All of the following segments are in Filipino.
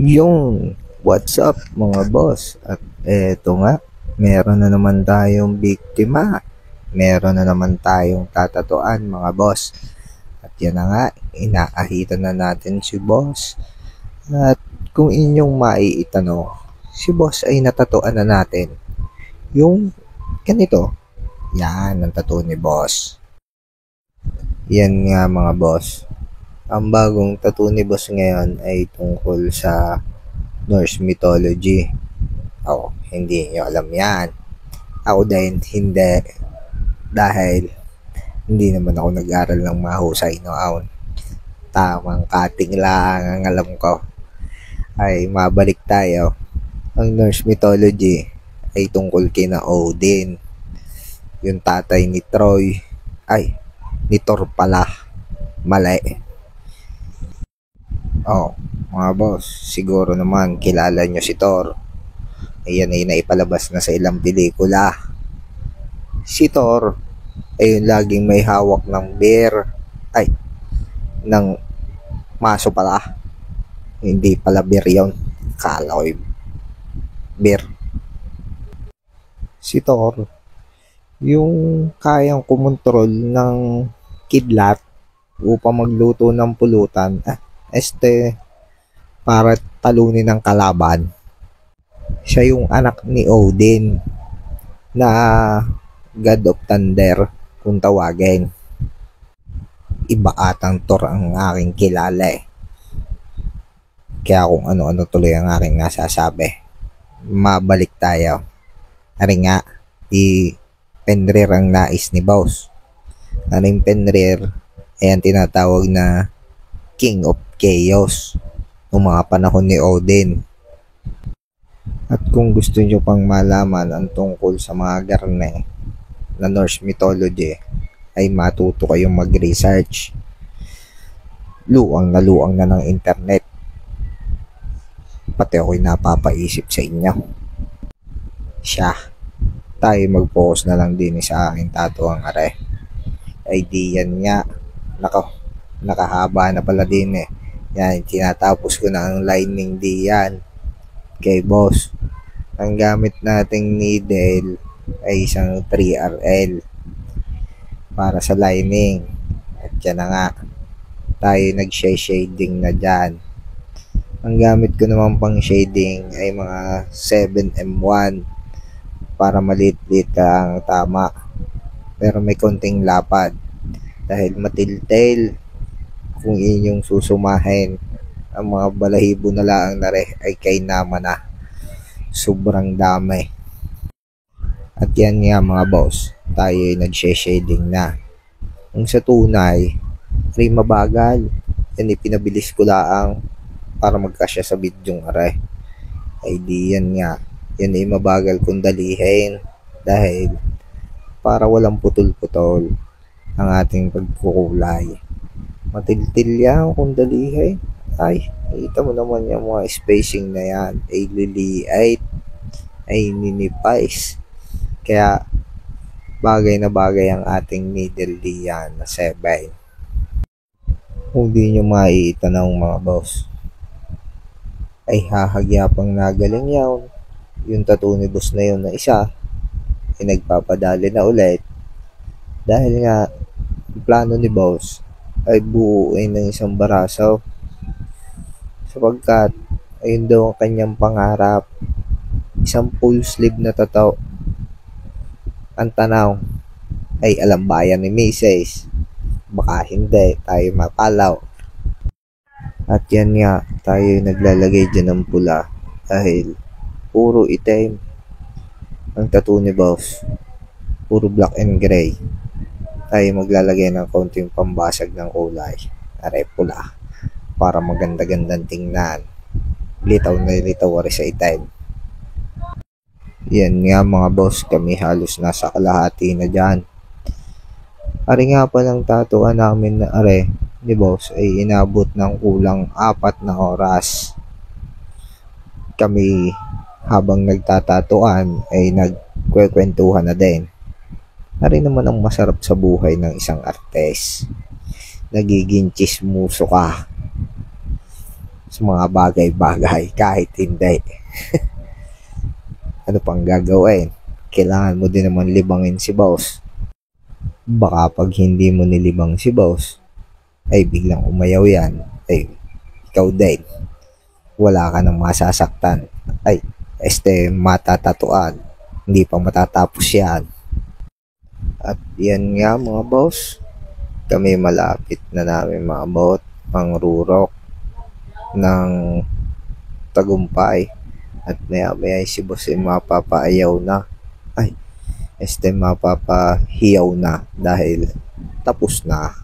Yung, what's up mga boss? At eto nga, meron na naman tayong biktima. Meron na naman tayong tatatuan mga boss. At yan na nga, inaahitan na natin si boss. At kung inyong maiitanong, si boss ay natatuan na natin. Yung ganito, yan ang tattoo ni boss. Yan nga mga boss. Ang bagong tattoo ni boss ngayon ay tungkol sa Norse mythology. Hindi nyo alam yan. Ako din, hindi. Dahil hindi naman ako nag-aral ng mahusay noon. Tamang kating lang ang alam ko. Ay mabalik tayo. Ang Norse mythology ay tungkol kina Odin. Yung tatay ni Troy. Ni Thor pala. Mali. Mga boss, siguro naman kilala nyo si Thor. Ayan ay naipalabas na sa ilang pelikula. Si Thor ay yung laging may hawak ng bear. Ng maso pala. Hindi pala bear yun. Kala ko yung bear. Si Thor, yung kayang kumontrol ng kidlat upang magluto ng pulutan. Para talunin ng kalaban. Siya yung anak ni Odin na God of Thunder kung tawagin. Iba atang Thor ang aking kilala Kaya kung ano-ano tuloy ang aking nasasabi. Mabalik tayo. Ari nga, Fenrir ang nais ni boss. Aring Fenrir ay ang tinatawag na King of Chaos noong mga panahon ni Odin. At kung gusto nyo pang malaman ang tungkol sa mga garne na Norse mythology, ay matuto kayong mag-research. Luang na ng internet. Pati ako'y napapaisip sa inyo. Tayo mag-focus na lang din sa aking tatuang are. Ay di yan nga. Nakahaba na pala din Yan, tinatapos ko na ang lining diyan kay boss. Ang gamit nating needle ay isang 3RL para sa lining. At yan na nga, tayo nag-shading na dyan. Ang gamit ko naman pang shading ay mga 7M1 para maliit-liit ang tama. Pero may konting lapad dahil matiltail. Kung inyong susumahin, ang mga balahibo na lang ay kay naman na. Sobrang dami. At yan nga mga boss, tayo ay nag-shading na. Ang sa tunay, ay mabagal. Yan ipinabilis ko lang para magkasya sa bidyong are. Ay di yan nga. Yan ay mabagal kong dalihin dahil para walang putol-putol ang ating pagkukulay. Matiltil yan kung dalihin. Kita mo naman yung mga spacing na yan. Ay liliit. Ay ninipais. Kaya bagay na bagay ang ating needle diyan na 7. Kung di nyo maiitanong mga boss, ay hahagyapang nagaling yan. Yung tattoo ni boss na yun na isa ay nagpapadali na ulit. Dahil nga plano ni boss ay buuin ng isang barasaw sapagkat ayun daw ang kanyang pangarap, isang full sleeve na tattoo. Ang tanaw ay alam ba yan ni Mrs.? Baka hindi, tayo mapalaw. At yan nga, tayo naglalagay dyan ng pula dahil puro itim ang tattoo ni boss, puro black and gray. Tayo maglalagay ng konting pambasag ng kulay, aray pula, para maganda-gandang tingnan. Litaw na litaw sa itim. Yan nga mga boss, kami halos nasa kalahati na dyan. Ari nga palang tatuan namin na are ni boss ay inabot ng kulang 4 na oras. Kami habang nagtatatuan ay nagkwekwentuhan na din. Ari naman ang masarap sa buhay ng isang artist. Nagiging chismoso ka. sa mga bagay-bagay kahit hindi. Ano pang gagawin? Kailangan mo din naman libangin si boss. Baka pag hindi mo nilibang si boss, ay biglang umayaw yan. Ay, ikaw din. Wala ka nang masasaktan. Ay, matatatuan. Hindi pa matatapos yan. At yan nga mga boss. Kami malapit na namin maabot ang rurok ng tagumpay. At maya si boss ay mapapaayaw na. Ay, mapapahiyaw na dahil tapos na.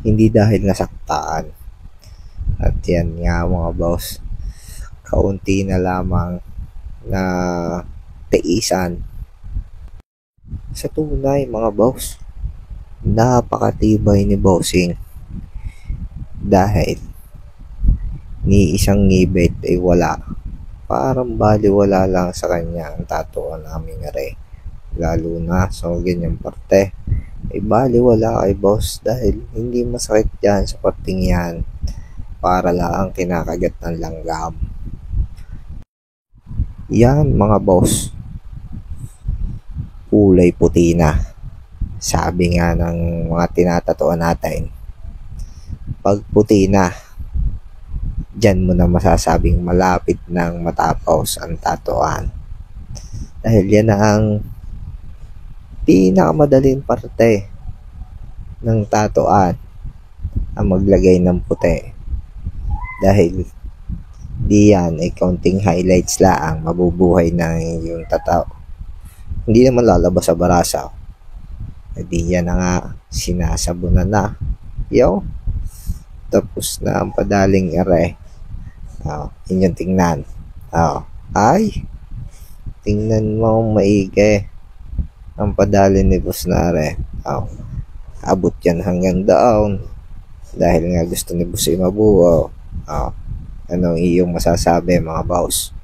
Hindi dahil nasaktaan. At yan nga mga boss. Kaunti na lamang na tiisan. Sa tunay mga boss, napakatibay ni bossing dahil ni isang ngibit ay wala. Parang baliwala lang sa kanya ang tatuan namin are. Lalo na sa ganyang parte ay baliwala kay boss dahil hindi masakit yan sa parting yan. Para lang kinakagat ng langgam. Yan mga boss, kulay puti na. Sabi nga ng mga tinatatuan natin, pag puti na, dyan mo na masasabing malapit nang matapos ang tatuan. Dahil yan ang pinakamadaling parte ng tatuan, ang maglagay ng puti. Dahil di yan ay counting highlights lang mabubuhay ng yung tataw. Hindi naman lalabas sa barasa. Di yan na nga sinasabunan na. Tapos na ang padaling ere. Inyong tingnan. Ay, tingnan mo maigi ang padali ni boss na ere. Abot yan hanggang down dahil nga gusto ni boss ay mabuo. Anong iyong masasabi mga boss?